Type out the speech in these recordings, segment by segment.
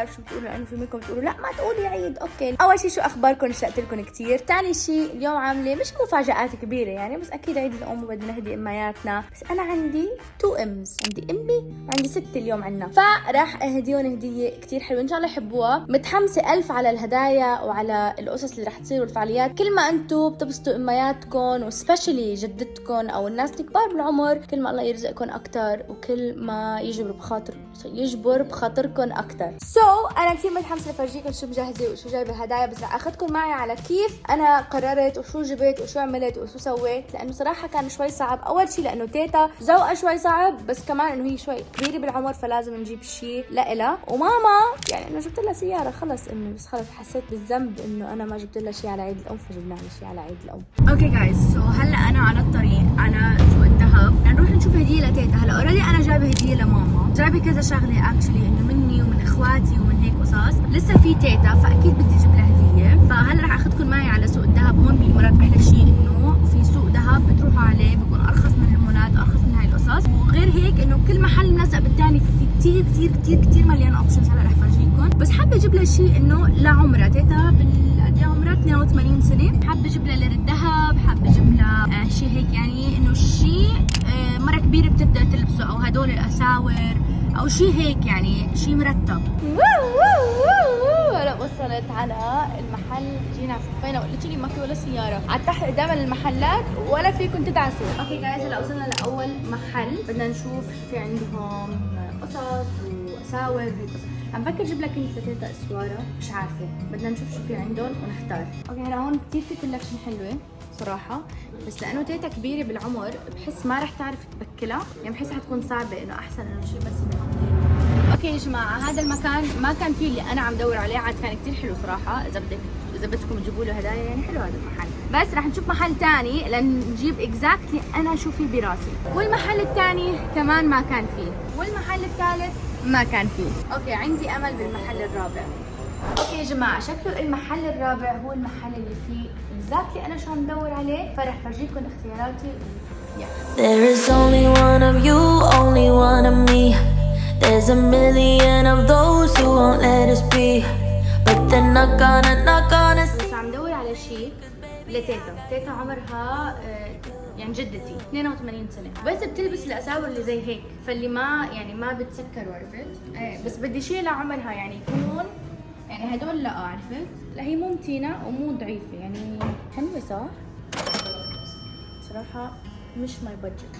بعرف شو بتقولوا، لانه في منكم بتقولوا لا ما تقولي عيد. اوكي، اول شيء شو اخباركم؟ اشتقت لكم كثير. ثاني شيء اليوم عامله مش مفاجآت كبيره يعني، بس اكيد عيد الام وبدنا نهدي امياتنا. بس انا عندي 2 امز، عندي امي وعندي ستي اليوم عنا، فراح اهديهم هديه كثير حلوه ان شاء الله يحبوها. متحمسه الف على الهدايا وعلى القصص اللي رح تصير والفعاليات. كل ما انتم بتبسطوا امياتكم وسبيشلي جدتكم او الناس الكبار بالعمر، كل ما الله يرزقكم اكثر وكل ما يجبر بخاطركم اكثر. انا كثير متحمسه افرجيكم شو مجهزه وشو جايبه هدايا، بس رح اخذكم معي على كيف انا قررت وشو جبت وشو عملت وشو سويت، لانه صراحه كان شوي صعب. اول شيء لانه تيتا ذوقها شوي صعب، بس كمان انه هي شوي كبيره بالعمر فلازم نجيب شيء لإلها. وماما يعني انه جبت لها سياره خلص، انه بس خلص حسيت بالذنب انه انا ما جبت لها شيء على عيد الام، فجبنا لها شيء على عيد الام. اوكي جايز، هلا انا على الطريق على سوق الذهب، نروح نشوف هديه لتيتا. هلا اوريدي انا جايبه هديه لماما، جايبه كذا شغله اكشلي، انه مني ومن اخواتي ومن هيك قصص. لسه في تيتا فاكيد بدي اجيب لها هديه. فهلا رح اخذكم معي على سوق الذهب. هون بالامارات احلى شيء انه في سوق ذهب بتروحوا عليه بيكون ارخص من المولات، ارخص من هاي القصص. وغير هيك انه كل محل ملزق بالثاني، في كثير كثير كثير كثير مليان اوبشنز. هلا رح فرجيكم، بس حابه اجيب لها شيء انه لعمرها. تيتا قد ايه عمرها؟ 82 سنه. حابه اجيب لها لير الذهب، حابه اجيب لها شيء هيك يعني انه شيء مره كبيره بتبدا تلبسه، او هدول الاساور او شيء هيك يعني شيء مرتب. هلا وصلت على المحل، جينا صفينا وقلت لي ما في ولا سياره على تحت قدام المحلات ولا فيكم تدعسوا. اوكي جايز، هلا وصلنا لاول محل، بدنا نشوف في عندهم قصص واساور هيك قصص. عم فكر اجيب لك انت لتيتا اسواره، مش عارفه، بدنا نشوف شو في عندهم ونختار. اوكي هلا هون كثير في كولكشن حلوه صراحه، بس لانه تيتا كبيره بالعمر بحس ما رح تعرف تبكلها، يعني بحس حتكون صعبه، انه احسن انه شيء بس بنحطيه. اوكي يا جماعه، هذا المكان ما كان فيه اللي انا عم دور عليه، عاد كان كثير حلو صراحه. اذا بدكم تجيبوا له هدايا يعني حلو هذا المحل، بس رح نشوف محل ثاني لنجيب اكزاكتلي انا شو في براسي. والمحل الثاني كمان ما كان فيه، والمحل الثالث ما كان فيه. اوكي عندي امل بالمحل الرابع. اوكي يا جماعه، شكله المحل الرابع هو المحل اللي فيه اكزاكتلي انا شو عم بدور عليه، فرح فرجيكم اختياراتي. There is only one of you, only one of me. There's a million of those who won't let us be, but they're not gonna see. بس عم دور على شيء لتيتا. تيتا عمرها يعني جدتي 82 سنة، بس بتلبس الأساور اللي زي هيك، فاللي ما يعني ما بتسكروا، عرفت؟ بس بدي شيء لعمرها يعني يكونون يعني هدول، لا عرفت؟ لا هي مو متينة ومو ضعيفة، يعني حلوة صح؟ صراحة مش ماي بادجت.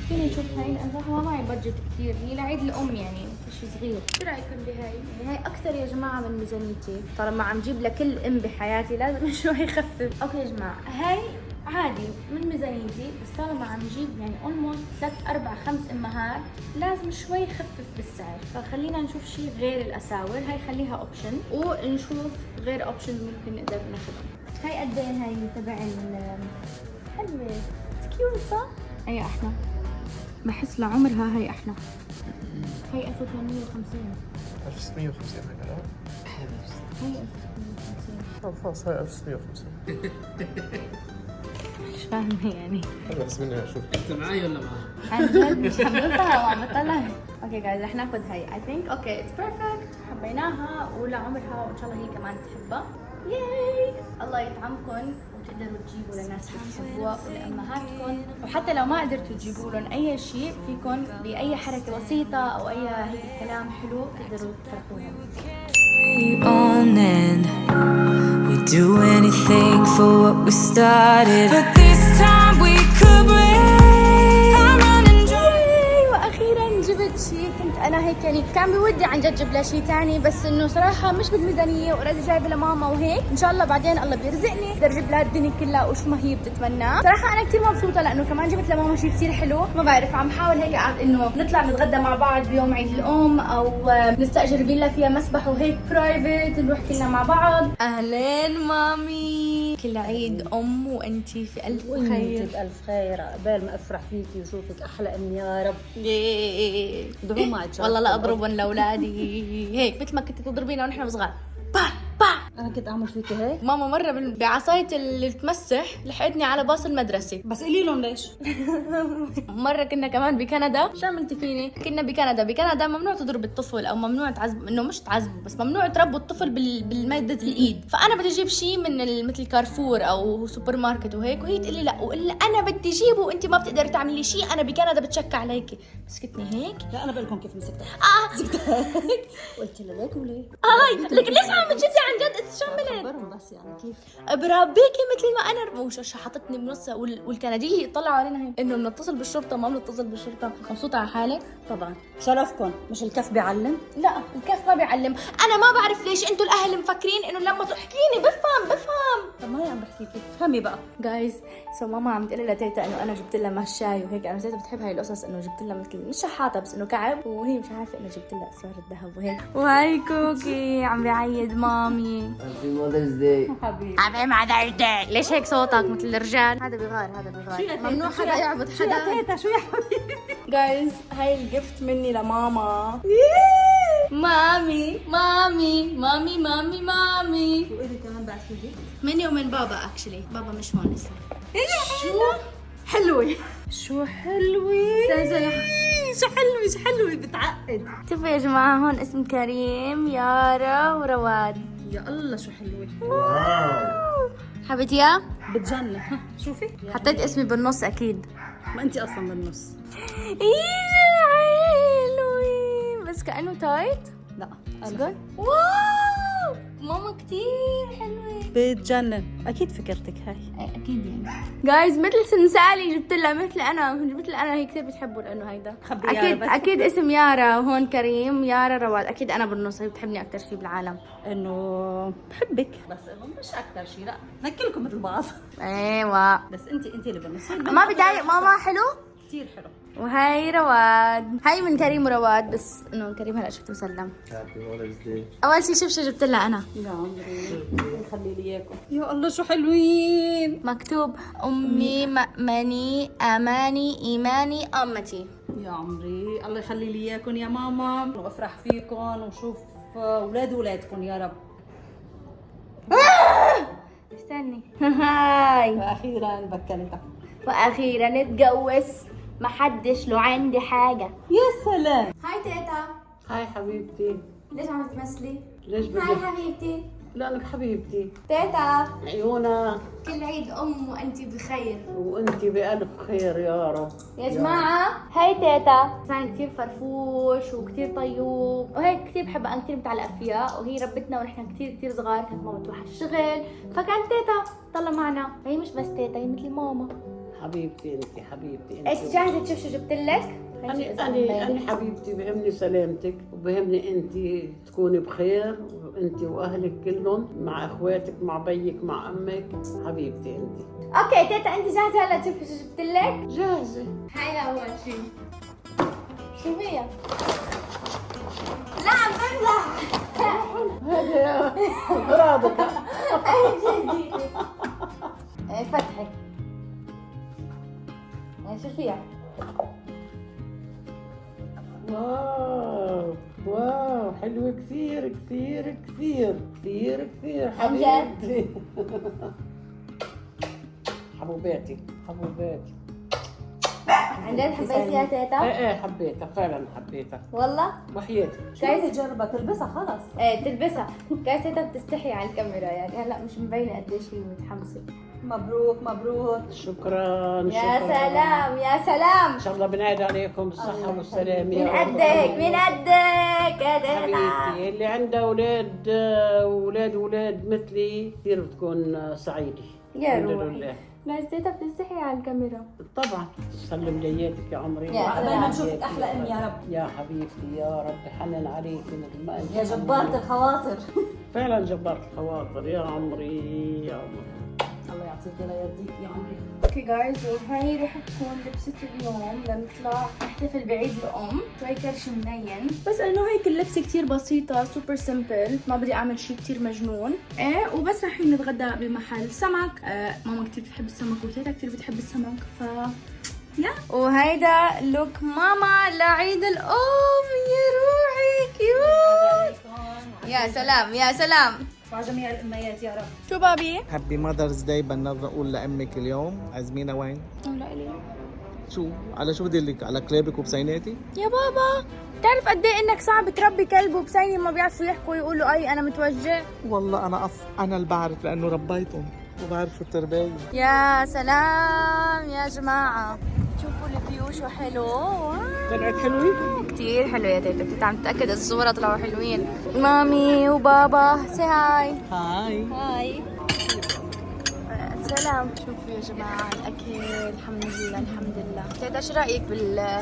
فيني نشوف هاي، لأن ما معي بادجت كثير، هي لعيد الأم يعني شيء صغير. شو رأيكم بهاي؟ يعني هاي أكثر يا جماعة من ميزانيتي، طالما عم جيب لكل أم بحياتي لازم شوي يخفف. أوكي يا جماعة، هاي عادي من ميزانيتي، بس طالما عم جيب يعني اولموست 3 4 5 امهات لازم شوي يخفف بالسعر. فخلينا نشوف شيء غير الأساور، هاي خليها اوبشن، ونشوف غير اوبشن ممكن نقدر ناخذهم. هاي قد ايه هاي تبع حلوة كيوت صح؟ هي احلى، بحس لعمرها هي احلى. هي 1850 1650 هكذا. هي 1650 خلاص هاي 1650. مش فاهمة يعني. هلا بس مني اشوف انت معي ولا معي؟ عن جد مش عم بفهم وعم بطلع. اوكي جايز، رح ناخذ هاي. اي ثينك اوكي اتس بيرفكت، حبيناها ولعمرها وان شاء الله هي كمان تحبها. ياي، الله يطعمكم وتقدروا تجيبوا للناس اللي بتحبوها ولامهاتكم، وحتى لو ما قدرتوا تجيبوا لهم اي شيء فيكم باي حركه بسيطه او اي هيك كلام حلو تقدروا تفرحوهم. We do anything for what we started, but this time we could break. I'm running dry. واخيرا جبت شيء كنت انا هيك يعني كان بودي عن جد جيب لها شيء ثاني، بس انه صراحه مش بالميزانيه، اوريدي جايبه لماما وهيك. ان شاء الله بعدين الله بيرزقني اقدر اجيب لها الدنيا كلها وش ما هي بتتمناه. صراحه انا كثير مبسوطه لانه كمان جبت لماما شيء كثير حلو. ما بعرف، عم حاول هيك انه نطلع نتغدى مع بعض بيوم عيد الام، او نستاجر فيلا فيها مسبح وهيك برايفت نروح كلنا مع بعض. اهلين مامي، كل عيد ام وانتي في الف خير. وانتي بألف خير، عقبال ما افرح فيكي وشوفك احلى ام يا رب. والله لا اضربن لاولادي هيك مثل ما كنت تضربينا ونحن صغار. با با انا كنت اعمل فيك هيك. ماما مرة بعصاية اللي تمسح لحقتني على باص المدرسة. بس قولي لهم ليش. مرة كنا كمان بكندا. شو عملتي فيني؟ كنا بكندا ممنوع تضرب الطفل او ممنوع تعذب، انه مش تعذبه بس ممنوع تربوا الطفل بالمادة الايد. فانا بدي اجيب شيء من مثل كارفور او سوبر ماركت وهيك، وهي تقول لي لا، وإلا انا بدي اجيبه وانت ما بتقدري تعملي شيء، انا بكندا بتشكى عليكي. مسكتني هيك. لا انا بقول لكم كيف مسكتها. مسكتها هيك قلت لها ليك وليه؟ لك ليش عم بتجدي عن جد؟ شو عملت؟ خبرهم بس يعني كيف بربيكي مثل ما انا وش حطتني بنصها. والكنديه يطلعوا علينا هيك انه بنتصل بالشرطه ما بنتصل بالشرطه. مبسوطه على حالك؟ طبعا شرفكم. مش الكف بيعلم؟ لا الكف ما بيعلم. انا ما بعرف ليش انتوا الاهل مفكرين انه لما تحكيني بفهم. طب ما هي عم بحكيكي افهمي بقى. جايز سو ماما عم تقول لتيتا انه انا جبت لها مشاي وهيك. انا تيتا بتحب هاي القصص، انه جبت لها مثل مش شحاطه بس انه كعب، وهي مش عارفه انه جبت لها اسوار الذهب وهيك. وهي كوكي عم بيعيد مامي. هابي ماذرز داي. حبيبي عم مع داي. ليش هيك صوتك مثل الرجال؟ هذا بغار. ممنوع حدا يعبد شو حدا. يا تيتا شو يا حبيبي. جايز هاي الجفت مني لماما. مامي مامي مامي مامي مامي. وإلي كمان بعد في مني ومن بابا. اكشلي بابا مش هون لسه. شو حلوة. شو حلوة. شو حلوة بتعقد. شوفوا يا جماعة هون اسم كريم، يارا، ورواد. يا الله شو حلوة. حبيتيها؟ بتجنن. شوفي حطيت اسمي بالنص اكيد. ما انتي اصلا بالنص. ايه حلوة بس كأنه تايت. لا شكون؟ واو ماما كتير حلوة. بتجنن. اكيد فكرتك هاي. اكيد يعني جايز مثل سنسالي جبت لها مثل انا هي كثير بتحبه لانه هيدا خبي يارا اكيد بس. اكيد اسم يارا وهون كريم، يارا رواد. اكيد انا بالنص، هي بتحبني اكثر شيء بالعالم. انه بحبك بس انه مش اكثر شيء. لا ناكلكم مثل بعض. ايوه بس انتي اللي بالنص. ما بضايق ماما. حلو. كثير حلو. وهي رواد. هاي من كريم ورواد، بس انه كريم هلا شفته مسلم. هابي ماذرز داي. اول شيء شو جبت لها انا. يا عمري خلي لي اياكم. يا الله شو حلوين. مكتوب امي مأمني اماني ايماني امتي. يا عمري الله يخلي لي اياكم يا ماما، وافرح فيكم وشوف اولادكم يا رب. استني. هاي واخيرا بكلتها. واخيرا نتجوز. محدش له عندي حاجه. يا سلام. هاي تيتا. هاي حبيبتي. ليش عم تمثلي؟ ليش هاي بدك؟ حبيبتي. لأنك حبيبتي. تيتا عيونا كل عيد وانتي بخير. وانتي بألف خير يا رب. يا جماعة هاي تيتا كان كتير فرفوش وكتير طيوب وهيك كتير بحبها. أنا كتير متعلقة فيها وهي ربتنا ونحن كتير صغار. كانت ماما تروح على الشغل فكانت تيتا طلع معنا. هي مش بس تيتا، هي مثل ماما. حبيبتي انتي حبيبتي ايش انتي. جاهزة تشوف شو جبت لك؟ أنا حبيبتي بهمني سلامتك وبهمني انتي تكوني بخير، وانتي واهلك كلهم مع اخواتك مع بيك مع امك. حبيبتي انتي. اوكي تيتا انت جاهزة هلا تشوف شو جبت لك؟ جاهزة. هاي أول شيء. شو هي؟ لا عم بمزح. هذا يا اغراضك. جدي. فتحي. شو فيها؟ واو حلوة كثير كثير كثير كثير كثير عن جد؟ حبيبتي. حبوباتي حبوباتي. عن جد حبيتيها تيتا؟ ايه حبيتها فعلا حبيتها والله؟ وحياتي. شو بدي تجربها تلبسها خلص. ايه تلبسها. كانت تيتا بتستحي على الكاميرا يعني هلا مش مبينة قديش هي متحمسة. مبروك مبروك. شكرا يا شكرا. سلام يا سلام. ان شاء الله بنعيد عليكم بالصحة والسلامة من يا رب. قدك من قدك يا تيتا. حبيبتي اللي عندها اولاد اولاد مثلي كثير بتكون سعيدة. يا الحمد روحي. لله. بس تيتا بتستحي على الكاميرا. طبعا سلم لياتك يا عمري. يا دايما نشوفك احلى ام يا رب. يا حبيبتي يا رب حنن عليك مثل ما انت. يا جبارة الخواطر. فعلا جبارة الخواطر يا عمري يا عمري. الله يعطيك ولا يرضيك يا عمري. اوكي جايز وهي رح تكون لبسة اليوم لنطلع نحتفل بعيد الام. شوي كرش منين بس انه هيك اللبسة كتير بسيطة سوبر سمبل. ما بدي اعمل شيء كتير مجنون. ايه وبس رايحين نتغدى بمحل سمك. ماما كتير بتحب السمك وتيتا كتير بتحب السمك ف يا وهيدا لوك ماما لعيد الام. يا روحي كيوت. يا سلام يا سلام. وعلى جميع الاميات يا رب. شو بابي؟ هابي ماذرز داي بدنا نقول لامك اليوم. عزمينا وين؟ لا إلي. شو؟ على شو بدي لك؟ على كلابك وبسيناتي؟ يا بابا تعرف قد ايه انك صعب تربي كلب وبسيني ما بيعرفوا يحكوا ويقولوا اي انا متوجع؟ والله انا اللي بعرف لانه ربيتهم وبعرف شو التربيه. يا سلام يا جماعة، شوفوا الفيو شو حلو. طلعت حلوه؟ كتير حلو يا تيتا، كنت عم تتأكد الصورة طلعوا حلوين. مامي وبابا سي هاي. هاي. هاي. سلام. شوفوا يا جماعة الأكل، الحمد لله الحمد لله. تيتا شو رأيك الحمد لله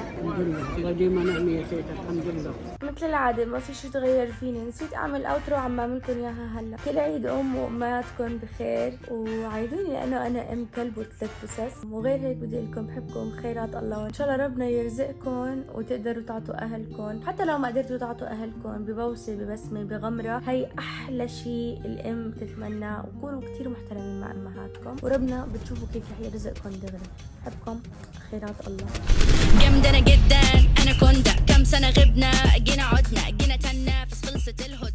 الله ديما نعمة يا تيتا الحمد لله. مثل العادة ما في شي تغير فيني، نسيت اعمل اوترو عم بعمل لكم اياها هلا. كل عيد وامهاتكم بخير وعيدوني لانه انا ام كلب وثلاث بسس، وغير هيك بدي لكم بحبكم خيرات الله، وان شاء الله ربنا يرزقكم وتقدروا تعطوا اهلكم، حتى لو ما قدرتوا تعطوا اهلكم ببوسه ببسمه بغمره، هي احلى شيء الام بتتمناه، وكونوا كثير محترمين مع امهاتكم وربنا بتشوفوا كيف رح يرزقكم دغري. بحبكم خيرات الله. جامدة أنا جدا أنا كندا كم سنة غبنا جينا عدنا جينا تنافس خلصت الهدى